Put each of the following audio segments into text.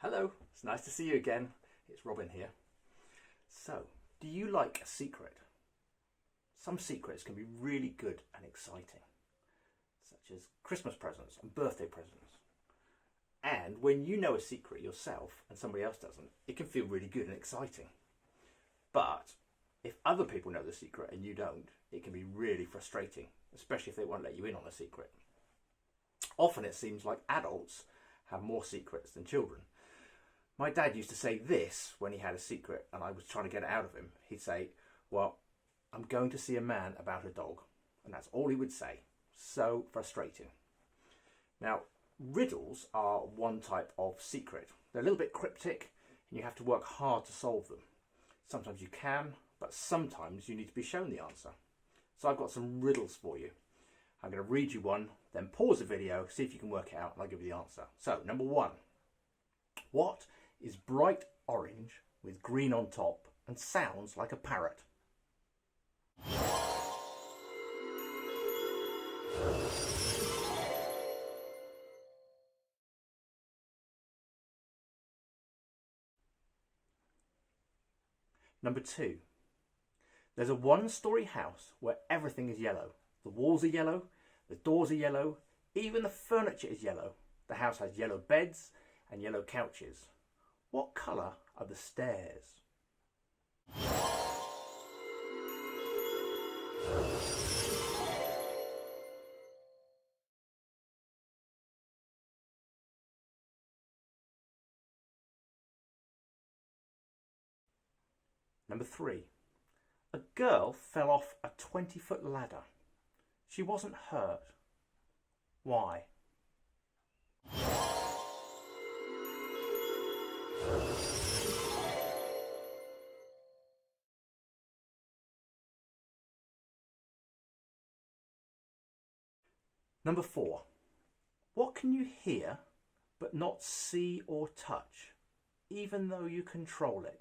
Hello, it's nice to see you again. It's Robin here. So, do you like a secret? Some secrets can be really good and exciting, such as Christmas presents and birthday presents. And when you know a secret yourself and somebody else doesn't, it can feel really good and exciting. But if other people know the secret and you don't, it can be really frustrating, especially if they won't let you in on a secret. Often it seems like adults have more secrets than children. My dad used to say this when he had a secret and I was trying to get it out of him. He'd say, well, I'm going to see a man about a dog. And that's all he would say. So frustrating. Now, riddles are one type of secret. They're a little bit cryptic and you have to work hard to solve them. Sometimes you can, but sometimes you need to be shown the answer. So I've got some riddles for you. I'm going to read you one, then pause the video, see if you can work it out, and I'll give you the answer. So, number one. What is bright orange with green on top and sounds like a parrot? Number two. There's a one-storey house where everything is yellow. The walls are yellow, the doors are yellow, even the furniture is yellow. The house has yellow beds and yellow couches. What colour are the stairs? Number three. A girl fell off a 20-foot ladder. She wasn't hurt. Why? Number four. What can you hear but not see or touch, even though you control it?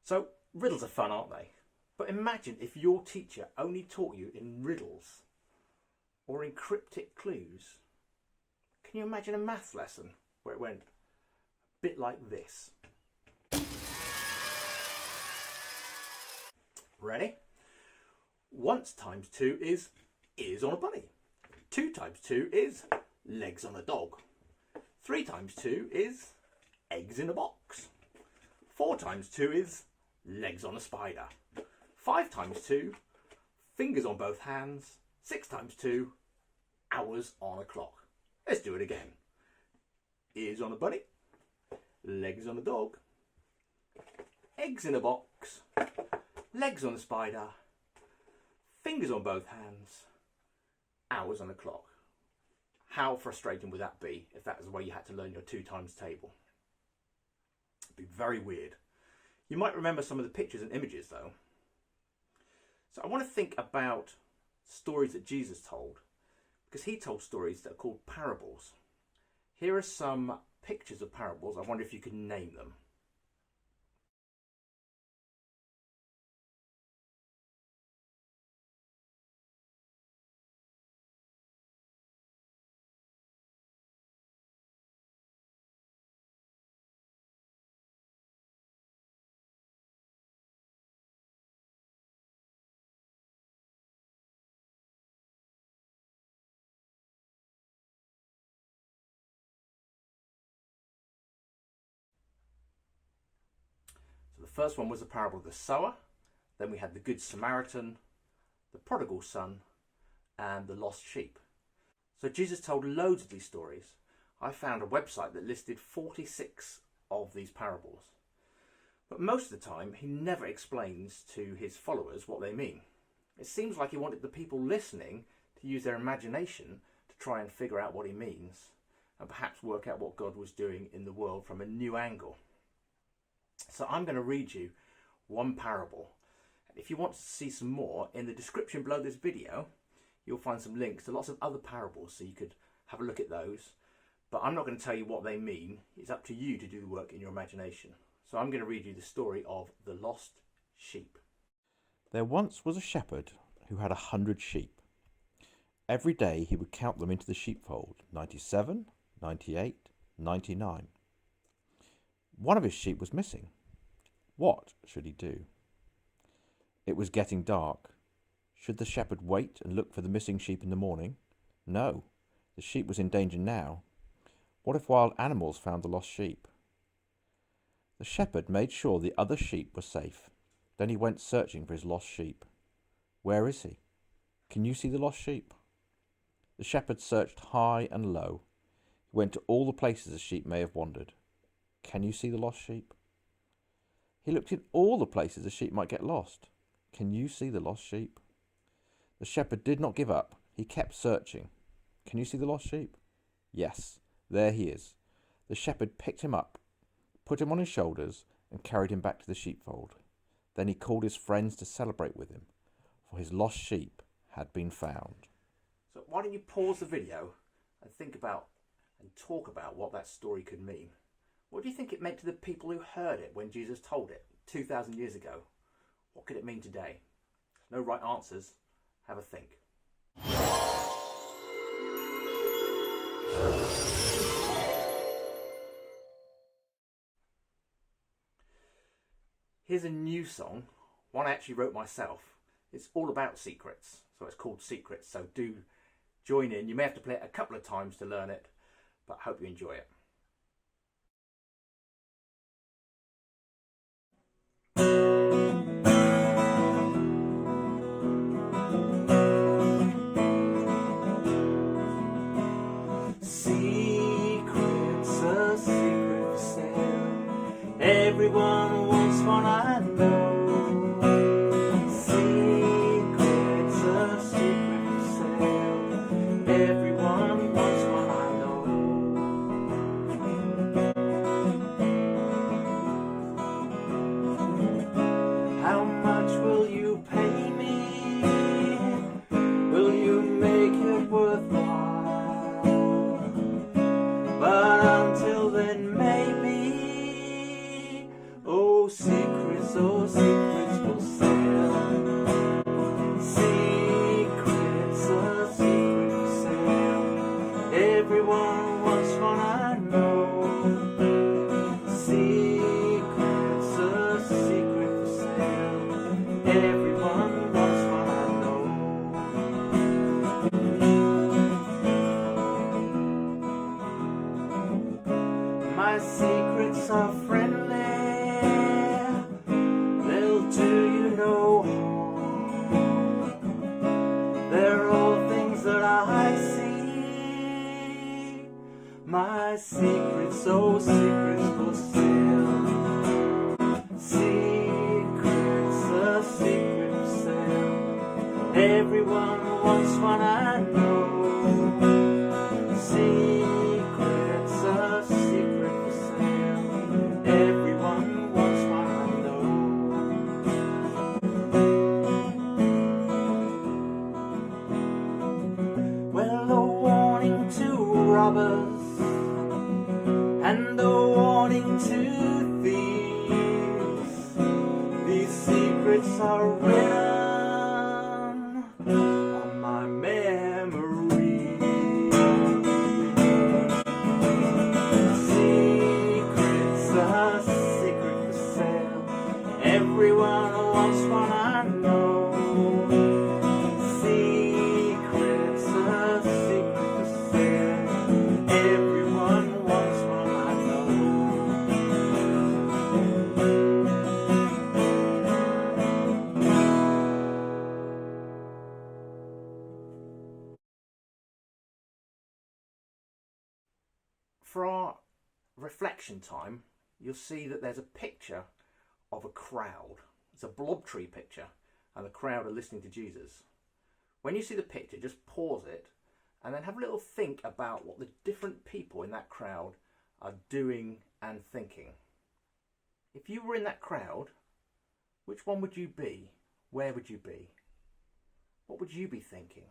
So, riddles are fun, aren't they? But imagine if your teacher only taught you in riddles or in cryptic clues. Can you imagine a maths lesson where it went a bit like this? Ready? 1 times 2 is ears on a bunny. 2 times 2 is legs on a dog. 3 times 2 is eggs in a box. 4 times 2 is legs on a spider. 5 times 2, fingers on both hands. 6 times 2, hours on a clock. Let's do it again. Ears on a bunny, legs on a dog, eggs in a box, legs on a spider, fingers on both hands, hours on a clock. How frustrating would that be if that was the way you had to learn your 2 times table? It'd be very weird. You might remember some of the pictures and images though. So I want to think about stories that Jesus told, because he told stories that are called parables. Here are some pictures of parables. I wonder if you can name them. So the first one was the parable of the sower. Then we had the Good Samaritan, the Prodigal Son, and the lost sheep. So Jesus told loads of these stories. I found a website that listed 46 of these parables. But most of the time, he never explains to his followers what they mean. It seems like he wanted the people listening to use their imagination to try and figure out what he means, and perhaps work out what God was doing in the world from a new angle. So I'm going to read you one parable. If you want to see some more, in the description below this video, you'll find some links to lots of other parables, so you could have a look at those. But I'm not going to tell you what they mean. It's up to you to do the work in your imagination. So I'm going to read you the story of the lost sheep. There once was a shepherd who had 100 sheep. Every day he would count them into the sheepfold, 97, 98, 99. One of his sheep was missing. What should he do? It was getting dark. Should the shepherd wait and look for the missing sheep in the morning? No, the sheep was in danger now. What if wild animals found the lost sheep? The shepherd made sure the other sheep were safe. Then he went searching for his lost sheep. Where is he? Can you see the lost sheep? The shepherd searched high and low. He went to all the places the sheep may have wandered. Can you see the lost sheep? He looked in all the places the sheep might get lost. Can you see the lost sheep? The shepherd did not give up. He kept searching. Can you see the lost sheep? Yes, there he is. The shepherd picked him up, put him on his shoulders, and carried him back to the sheepfold. Then he called his friends to celebrate with him, for his lost sheep had been found. So why don't you pause the video and think about and talk about what that story could mean? What do you think it meant to the people who heard it when Jesus told it 2,000 years ago? What could it mean today? No right answers. Have a think. Here's a new song, one I actually wrote myself. It's all about secrets, so it's called Secrets. So do join in. You may have to play it a couple of times to learn it, but I hope you enjoy it. Secrets, a secret for sale. Everyone wants one, I know. Secrets, a secret for sale. Everyone wants one, I know. How much will you pay me? Will you make it worthwhile? But until then, maybe, oh secrets for sale. Secrets, a secret for sale. Everyone wants one, I know. Secrets, a secret for sale. Everyone wants one, I know. My secrets are friendly, they'll do you no harm. They're all things that I see. My secrets, oh secrets for sale. Secrets, a secret for sale. Everyone wants one, I know. Secrets, a secret for sale. Everyone wants one, I know. Well, a warning to robbers and a warning to thieves. These secrets are written on my memory. Secrets, a secret for sale. Everyone wants one, I know. Secrets, a secret for sale. Everyone wants one, I know. For our reflection time, you'll see that there's a picture of a crowd. It's a blob tree picture, and the crowd are listening to Jesus. When you see the picture, just pause it and then have a little think about what the different people in that crowd are doing and thinking. If you were in that crowd, which one would you be? Where would you be? What would you be thinking?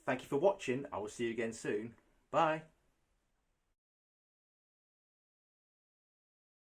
Thank you for watching. I will see you again soon. Bye.